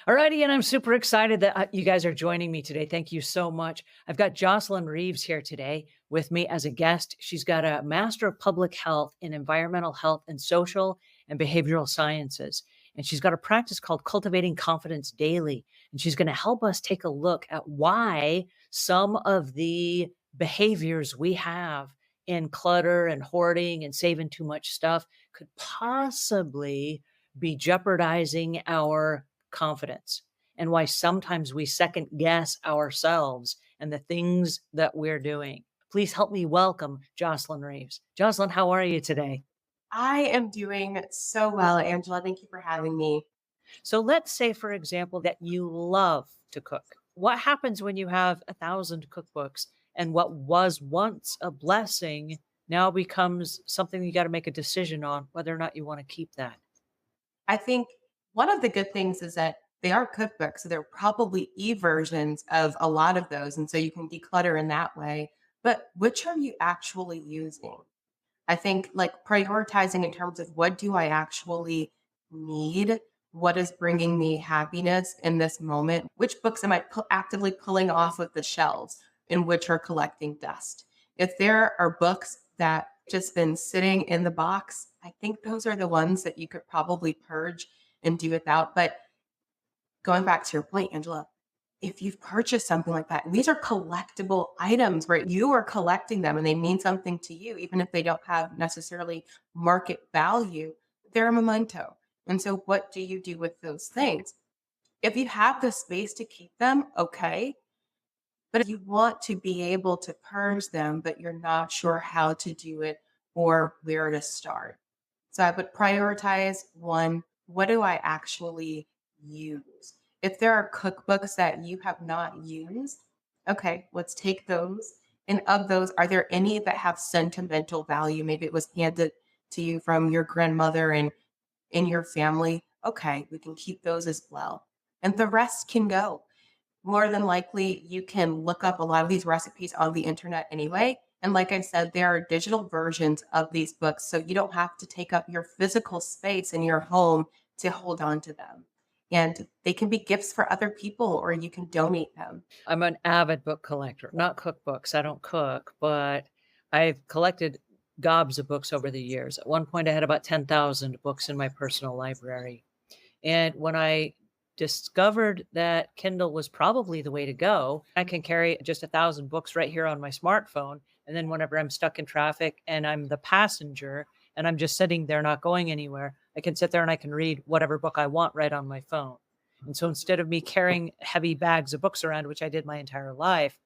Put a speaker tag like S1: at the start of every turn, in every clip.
S1: Alrighty, and I'm super excited that you guys are joining me today. Thank you so much. I've got Jocelyn Reeves here today with me as a guest. She's got a Master of Public Health in Environmental Health and Social and Behavioral Sciences. And she's got a practice called Cultivating Confidence Daily. And she's going to help us take a look at why some of the behaviors we have in clutter and hoarding and saving too much stuff could possibly be jeopardizing our confidence, and why sometimes we second guess ourselves and the things that we're doing. Please help me welcome Jocelyn Reeves. Jocelyn, how are you today?
S2: I am doing so well, Angela. Thank you for having me.
S1: So let's say, for example, that you love to cook. What happens when you have 1,000 cookbooks and what was once a blessing now becomes something you got to make a decision on whether or not you want to keep that?
S2: I think one of the good things is that they are cookbooks, so they're probably e-versions of a lot of those, and so you can declutter in that way. But which are you actually using? I think like prioritizing in terms of what do I actually need? What is bringing me happiness in this moment? Which books am I actively pulling off of the shelves and which are collecting dust? If there are books that just been sitting in the box, I think those are the ones that you could probably purge and do without. But going back to your point, Angela, if you've purchased something like that, and these are collectible items where you are collecting them and they mean something to you, even if they don't have necessarily market value, they're a memento. And so, what do you do with those things? If you have the space to keep them, okay. But if you want to be able to purge them, but you're not sure how to do it or where to start. So I would prioritize one, what do I actually use? If there are cookbooks that you have not used, okay, let's take those. And of those, are there any that have sentimental value? Maybe it was handed to you from your grandmother and in your family. Okay, we can keep those as well. And the rest can go. More than likely, you can look up a lot of these recipes on the internet anyway. And like I said, there are digital versions of these books, so you don't have to take up your physical space in your home to hold on to them. And they can be gifts for other people, or you can donate them.
S1: I'm an avid book collector, not cookbooks. I don't cook, but I've collected gobs of books over the years. At one point, I had about 10,000 books in my personal library. And when I discovered that Kindle was probably the way to go, I can carry just 1,000 books right here on my smartphone. And then whenever I'm stuck in traffic and I'm the passenger and I'm just sitting there not going anywhere, I can sit there and I can read whatever book I want right on my phone. And so instead of me carrying heavy bags of books around, which I did my entire life,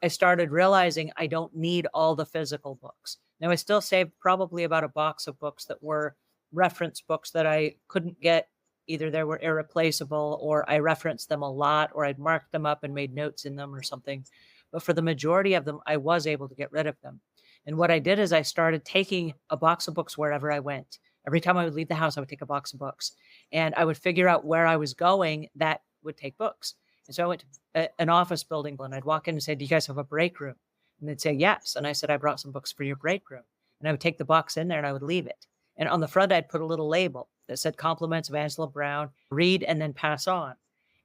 S1: I started realizing I don't need all the physical books. Now, I still saved probably about a box of books that were reference books that I couldn't get. Either they were irreplaceable or I referenced them a lot or I'd marked them up and made notes in them or something. But for the majority of them, I was able to get rid of them. And what I did is I started taking a box of books wherever I went. Every time I would leave the house, I would take a box of books and I would figure out where I was going that would take books. And so I went to an office building and I'd walk in and say, "Do you guys have a break room?" And they'd say, "Yes." And I said, "I brought some books for your break room." And I would take the box in there and I would leave it. And on the front, I'd put a little label that said compliments of Angela Brown, read and then pass on.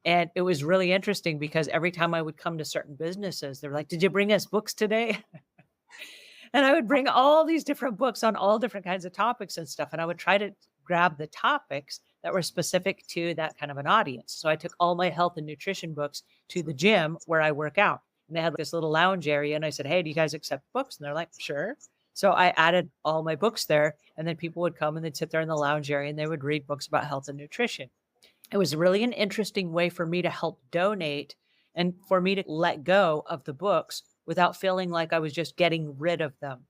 S1: And it was really interesting because every time I would come to certain businesses, they're like, "Did you bring us books today?" And I would bring all these different books on all different kinds of topics and stuff. And I would try to grab the topics that were specific to that kind of an audience. So I took all my health and nutrition books to the gym where I work out. And they had this little lounge area. And I said, "Hey, do you guys accept books?" And they're like, "Sure." So I added all my books there. And then people would come and they'd sit there in the lounge area and they would read books about health and nutrition. It was really an interesting way for me to help donate and for me to let go of the books without feeling like I was just getting rid of them.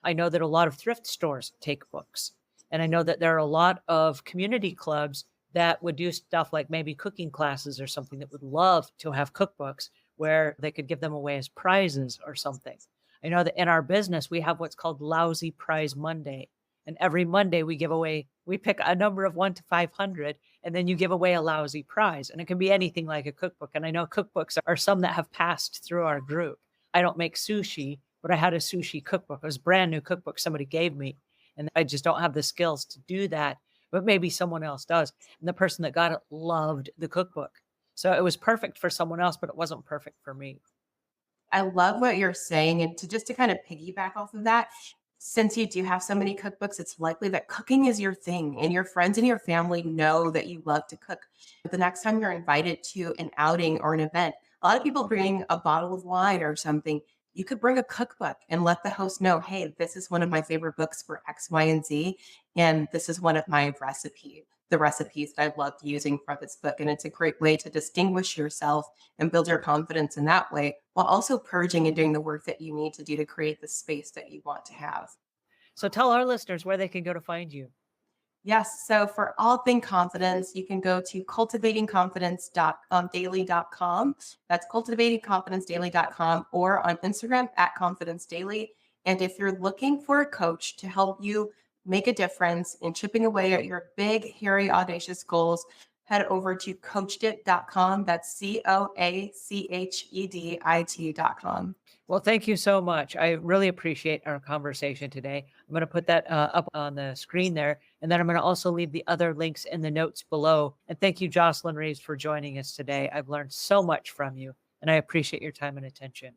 S1: I know that a lot of thrift stores take books. And I know that there are a lot of community clubs that would do stuff like maybe cooking classes or something that would love to have cookbooks where they could give them away as prizes or something. I know that in our business, we have what's called Lousy Prize Monday. And every Monday we give away, we pick a number of 1 to 500, and then you give away a lousy prize. And it can be anything like a cookbook. And I know cookbooks are some that have passed through our group. I don't make sushi, but I had a sushi cookbook. It was a brand new cookbook somebody gave me. And I just don't have the skills to do that. but maybe someone else does. And the person that got it loved the cookbook. So it was perfect for someone else, but it wasn't perfect for me.
S2: I love what you're saying. And to kind of piggyback off of that, since you do have so many cookbooks, it's likely that cooking is your thing and your friends and your family know that you love to cook. But the next time you're invited to an outing or an event, a lot of people bring a bottle of wine or something. You could bring a cookbook and let the host know, hey, this is one of my favorite books for X, Y, and Z. And this is one of my the recipes that I loved using for this book. And it's a great way to distinguish yourself and build your confidence in that way while also purging and doing the work that you need to do to create the space that you want to have.
S1: So tell our listeners where they can go to find you.
S2: Yes. So for all thing confidence, you can go to cultivatingconfidence.daily.com. That's cultivatingconfidencedaily.com or on Instagram at confidence daily. And if you're looking for a coach to help you make a difference in chipping away at your big, hairy, audacious goals, head over to coachdit.com. That's COACHEDIT.com.
S1: Well, thank you so much. I really appreciate our conversation today. I'm going to put that up on the screen there, and then I'm going to also leave the other links in the notes below. And thank you, Jocelyn Reeves, for joining us today. I've learned so much from you, and I appreciate your time and attention.